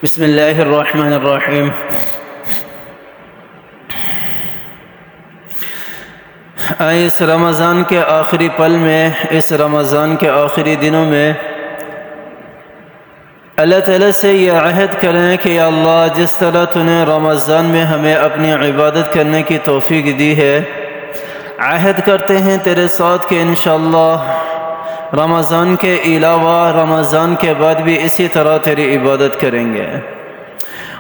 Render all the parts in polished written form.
بسم اللہ الرحمن الرحیم۔ اس رمضان کے آخری پل میں، اس رمضان کے آخری دنوں میں اللہ تعالیٰ سے یہ عہد کریں کہ یا اللہ، جس طرح تو نے رمضان میں ہمیں اپنی عبادت کرنے کی توفیق دی ہے، عہد کرتے ہیں تیرے ساتھ کہ انشاءاللہ رمضان کے علاوہ رمضان کے بعد بھی اسی طرح تیری عبادت کریں گے۔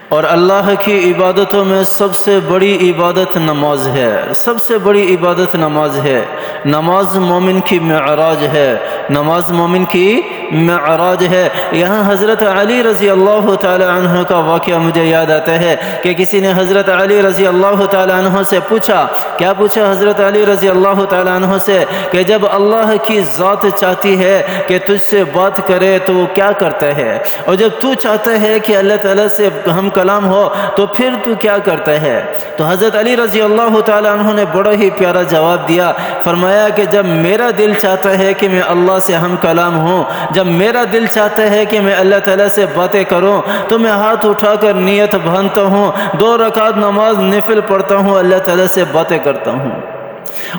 اور اللہ کی عبادتوں میں سب سے بڑی عبادت نماز ہے، سب سے بڑی عبادت نماز ہے۔ نماز مومن کی معراج ہے، نماز مومن کی معراج ہے۔ یہاں حضرت علی رضی اللہ تعالی عنہ کا واقعہ مجھے یاد آتا ہے کہ کسی نے حضرت علی رضی اللہ تعالی عنہ سے پوچھا، کیا پوچھا حضرت علی رضی اللہ تعالی عنہ سے کہ جب اللہ کی ذات چاہتی ہے کہ تجھ سے بات کرے تو وہ کیا کرتا ہے، اور جب تو چاہتا ہے کہ اللہ تعالیٰ سے ہم کلام ہو تو پھر تو کیا کرتا ہے؟ تو حضرت علی رضی اللہ تعالی عنہ نے بڑا ہی پیارا جواب دیا، فرمایا کہ جب میرا دل چاہتا ہے کہ میں اللہ سے ہم کلام ہوں، جب میرا دل چاہتا ہے کہ میں اللہ تعالیٰ سے باتیں کروں تو میں ہاتھ اٹھا کر نیت باندھتا ہوں، 2 رکعت نماز نفل پڑھتا ہوں، اللہ تعالیٰ سے باتیں کرتا ہوں۔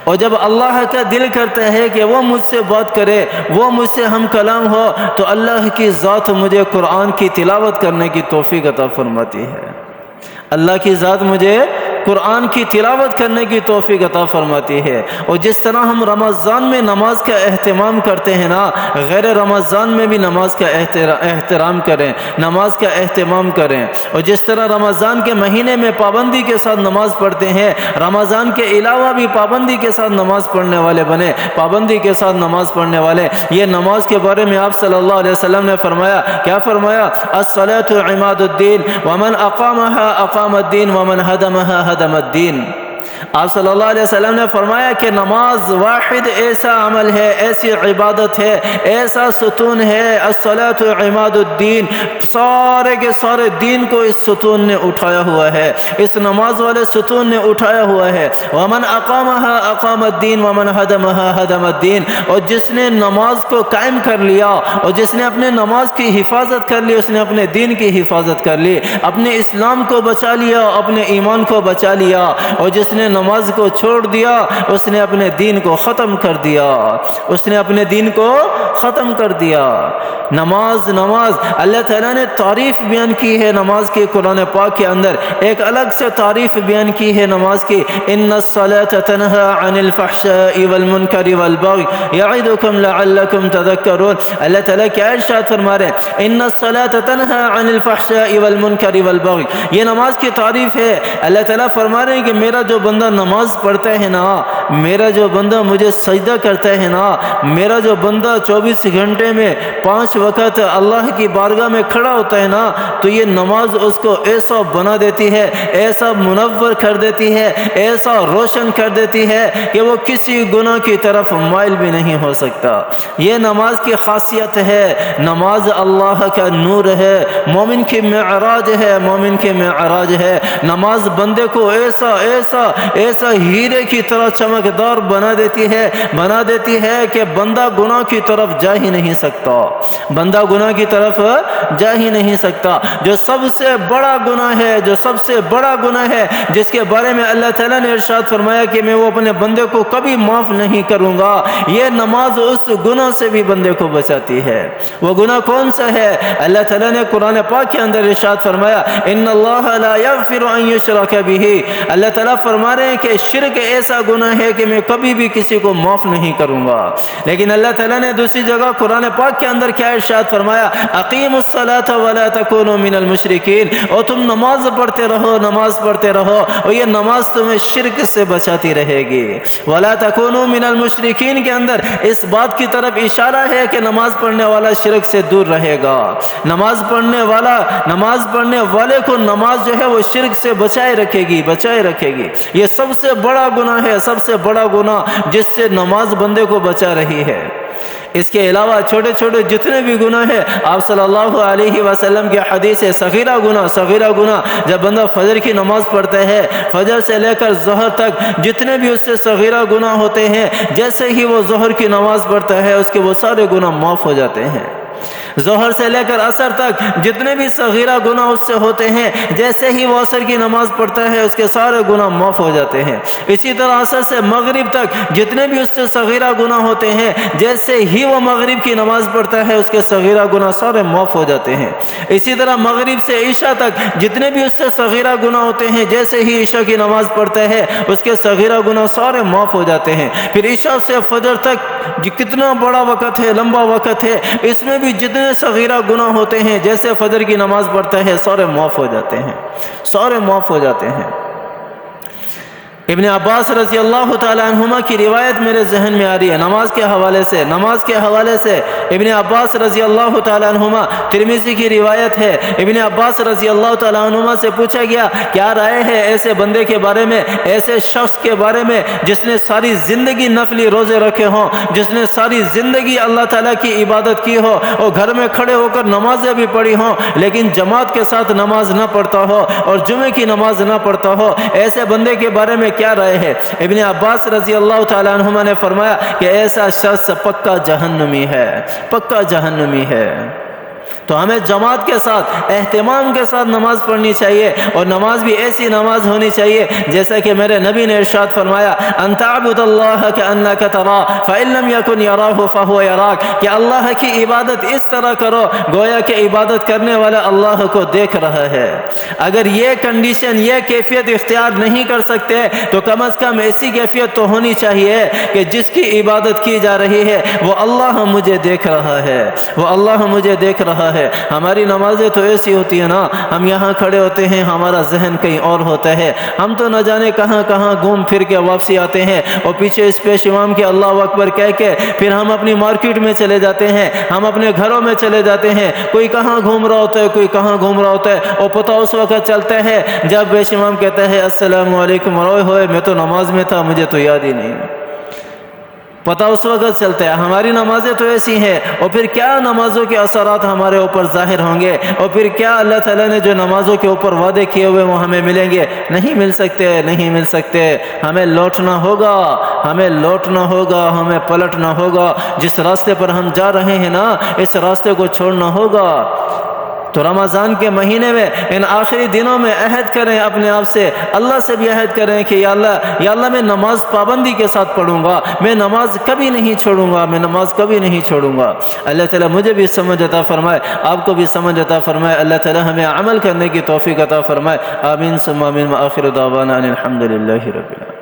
اور جب اللہ کا دل کرتا ہے کہ وہ مجھ سے بات کرے، وہ مجھ سے ہم کلام ہو، تو اللہ کی ذات مجھے قرآن کی تلاوت کرنے کی توفیق عطا فرماتی ہے۔ اللہ کی ذات مجھے قرآن کی تلاوت کرنے کی توفیق عطا فرماتی ہے۔ اور جس طرح ہم رمضان میں نماز کا اہتمام کرتے ہیں نا، غیر رمضان میں بھی نماز کا احترام کریں، نماز کا اہتمام کریں۔ اور جس طرح رمضان کے مہینے میں پابندی کے ساتھ نماز پڑھتے ہیں، رمضان کے علاوہ بھی پابندی کے ساتھ نماز پڑھنے والے بنے، پابندی کے ساتھ نماز پڑھنے والے۔ یہ نماز کے بارے میں آپ صلی اللہ علیہ وسلم نے فرمایا، کیا فرمایا؟ الصلاۃ عماد الدین ومن اقامها اقام الدین ومن هدمها هدم الدین۔ آپ صلی اللہ علیہ وسلم نے فرمایا کہ نماز واحد ایسا عمل ہے، ایسی عبادت ہے، ایسا ستون ہے، الصلاۃ عماد الدین، سارے کے سارے دین کو اس ستون نے اٹھایا ہوا ہے، اس نماز والے ستون نے اٹھایا ہوا ہے۔ ومن اقامها اقام الدین ومن هدمها هدم الدین، اور جس نے نماز کو قائم کر لیا اور جس نے اپنے نماز کی حفاظت کر لی، اس نے اپنے دین کی حفاظت کر لی، اپنے اسلام کو بچا لیا، اپنے ایمان کو بچا لیا۔ اور جس نے نماز کو چھوڑ دیا، اس نے اپنے دین کو ختم کر دیا، اس نے اپنے دین کو ختم کر دیا۔ نماز اللہ تعالیٰ نے تعریف بیان کی ہے نماز کی قرآن پاک کے اندر، ایک الگ سے تعریف بیان کی ہے نماز کی۔ ان الصلاۃ تنہی عن الفحشاء والمنکر والبغی یعظکم لعلکم تذکرون۔ اللہ تعالیٰ کیا ارشاد فرما رہے ہیں؟ ان الصلاۃ تنہی عن الفحشاء والمنکر والبغی، یہ نماز کی تعریف ہے۔ اللہ تعالیٰ فرما رہے ہیں کہ میرا جو بندہ نماز پڑھتا ہے نا، میرا جو بندہ مجھے سجدہ کرتا ہے نا، میرا جو بندہ 24 گھنٹے میں 5 وقت اللہ کی بارگاہ میں کھڑا ہوتا ہے نا، تو یہ نماز اس کو ایسا بنا دیتی ہے، ایسا منور کر دیتی ہے، ایسا روشن کر دیتی ہے کہ وہ کسی گناہ کی طرف مائل بھی نہیں ہو سکتا۔ یہ نماز کی خاصیت ہے، نماز اللہ کا نور ہے، مومن کی معراج ہے، مومن کی معراج ہے۔ نماز بندے کو ایسا ہیرے کی طرح چمکدار بنا دیتی ہے کہ بندہ گناہ کی طرف جا ہی نہیں سکتا، بندہ گناہ کی طرف جا ہی نہیں سکتا۔ جو سب سے بڑا گناہ ہے جس کے بارے میں اللہ تعالیٰ نے ارشاد فرمایا کہ میں وہ اپنے بندے کو کبھی معاف نہیں کروں گا، یہ نماز اس گناہ سے بھی بندے کو بچاتی ہے۔ وہ گناہ کون سا ہے؟ اللہ تعالیٰ نے قرآن پاک کے اندر ارشاد فرمایا، ان اللہ لا یغفر ان یشرک بہ۔ اللہ تعالیٰ فرما رہے ہیں کہ شرک ایسا گناہ ہے کہ میں کبھی بھی کسی کو معاف نہیں کروں گا۔ لیکن اللہ تعالیٰ نے دوسری جگہ قرآن پاک کے اندر کیا ارشاد فرمایا؟ اقیموا الصلاۃ ولا تکونوا من المشرکین، اور تم نماز پڑھتے رہو اور یہ نماز تمہیں شرک سے بچاتی رہے گی۔ ولا تکونوا من المشرکین کے اندر اس بات کی طرف اشارہ ہے کہ نماز پڑھنے والا شرک سے دور رہے گا، نماز پڑھنے والے کو نماز جو ہے وہ شرک سے بچائے رکھے گی۔ یہ سب سے بڑا گناہ ہے، سب سے بڑا گناہ جس سے نماز بندے کو بچا رہی ہے۔ اس کے علاوہ چھوٹے چھوٹے جتنے بھی گناہ ہیں، آپ صلی اللہ علیہ وسلم کی حدیث ہے، صغیرہ گناہ جب بندہ فجر کی نماز پڑھتا ہے، فجر سے لے کر ظہر تک جتنے بھی اس سے صغیرہ گناہ ہوتے ہیں، جیسے ہی وہ ظہر کی نماز پڑھتا ہے اس کے وہ سارے گناہ معاف ہو جاتے ہیں۔ ظہر سے لے کر عصر تک جتنے بھی صغیرہ گناہ اس سے ہوتے ہیں، جیسے ہی وہ عصر کی نماز پڑھتا ہے اس کے سارے گناہ معاف ہو جاتے ہیں۔ اسی طرح عصر سے مغرب تک جتنے بھی اس سے صغیرہ گناہ ہوتے ہیں، جیسے ہی وہ مغرب کی نماز پڑھتا ہے اس کے صغیرہ گناہ سارے معاف ہو جاتے ہیں۔ اسی طرح مغرب سے عشاء تک جتنے بھی اس سے صغیرہ گناہ ہوتے ہیں، جیسے ہی عشاء کی نماز پڑھتا ہے اس کے صغیرہ گناہ سارے معاف ہو جاتے ہیں۔ پھر عشاء سے فجر تک کتنا بڑا وقت ہے، لمبا وقت ہے، اس میں بھی جتنے صغیرہ گناہ ہوتے ہیں جیسے فجر کی نماز پڑھتا ہے سارے معاف ہو جاتے ہیں، سارے معاف ہو جاتے ہیں۔ ابن عباس رضی اللہ تعالی عنہما کی روایت میرے ذہن میں آ رہی ہے نماز کے حوالے سے ابن عباس رضی اللہ تعالی عنہما، ترمذی کی روایت ہے، ابن عباس رضی اللہ تعالی عنہما سے پوچھا گیا کیا رائے ہے ایسے بندے کے بارے میں، ایسے شخص کے بارے میں جس نے ساری زندگی نفلی روزے رکھے ہوں، جس نے ساری زندگی اللہ تعالیٰ کی عبادت کی ہو اور گھر میں کھڑے ہو کر نمازیں بھی پڑھی ہوں لیکن جماعت کے ساتھ نماز نہ پڑھتا ہو اور جمعے کی نماز نہ پڑھتا ہو، ایسے بندے کے بارے میں کیا رائے ہے؟ ابن عباس رضی اللہ تعالیٰ عنہما نے فرمایا کہ ایسا شخص پکا جہنمی ہے، پکا جہنمی ہے۔ تو ہمیں جماعت کے ساتھ، اہتمام کے ساتھ نماز پڑھنی چاہیے، اور نماز بھی ایسی نماز ہونی چاہیے جیسا کہ میرے نبی نے ارشاد فرمایا ان تعبد اللہ کأنک تراہ فإن لم یکن یراہ فہو یراک، کہ اللہ کی عبادت اس طرح کرو گویا کہ عبادت کرنے والا اللہ کو دیکھ رہا ہے۔ اگر یہ کنڈیشن، یہ کیفیت اختیار نہیں کر سکتے تو کم از کم ایسی کیفیت تو ہونی چاہیے کہ جس کی عبادت کی جا رہی ہے وہ اللہ مجھے دیکھ رہا ہے، وہ اللہ مجھے دیکھ رہا ہے۔ ہماری نمازیں تو ایسی ہوتی ہیں نا، ہم یہاں کھڑے ہوتے ہیں ہمارا ذہن کہیں اور ہوتا ہے، ہم تو نہ جانے کہاں کہاں گھوم پھر کے واپسی آتے ہیں اور پیچھے اس پیش امام کے اللہ اکبر کہہ کے پھر ہم اپنی مارکیٹ میں چلے جاتے ہیں، ہم اپنے گھروں میں چلے جاتے ہیں، کوئی کہاں گھوم رہا ہوتا ہے، کوئی کہاں گھوم رہا ہوتا ہے، اور پتہ اس وقت چلتا ہے جب پیش امام کہتا ہے السلام علیکم، روئے ہوئے میں تو نماز میں تھا، مجھے تو یاد ہی نہیں، پتہ اس وقت چلتا ہے۔ ہماری نمازیں تو ایسی ہیں، اور پھر کیا نمازوں کے اثرات ہمارے اوپر ظاہر ہوں گے، اور پھر کیا اللہ تعالیٰ نے جو نمازوں کے اوپر وعدے کیے ہوئے وہ ہمیں ملیں گے؟ نہیں مل سکتے، نہیں مل سکتے۔ ہمیں لوٹنا ہوگا، ہمیں لوٹنا ہوگا، ہمیں پلٹنا ہوگا، جس راستے پر ہم جا رہے ہیں نا اس راستے کو چھوڑنا ہوگا۔ تو رمضان کے مہینے میں ان آخری دنوں میں عہد کریں اپنے آپ سے، اللہ سے بھی عہد کریں کہ یا اللہ میں نماز پابندی کے ساتھ پڑھوں گا، میں نماز کبھی نہیں چھوڑوں گا، میں نماز کبھی نہیں چھوڑوں گا۔ اللہ تعالیٰ مجھے بھی سمجھ عطا فرمائے، آپ کو بھی سمجھ عطا فرمائے، اللہ تعالیٰ ہمیں عمل کرنے کی توفیق عطا فرمائے۔ آمین ثم آمین، وآخر دعوانا ان الحمد للہ رب العالمین۔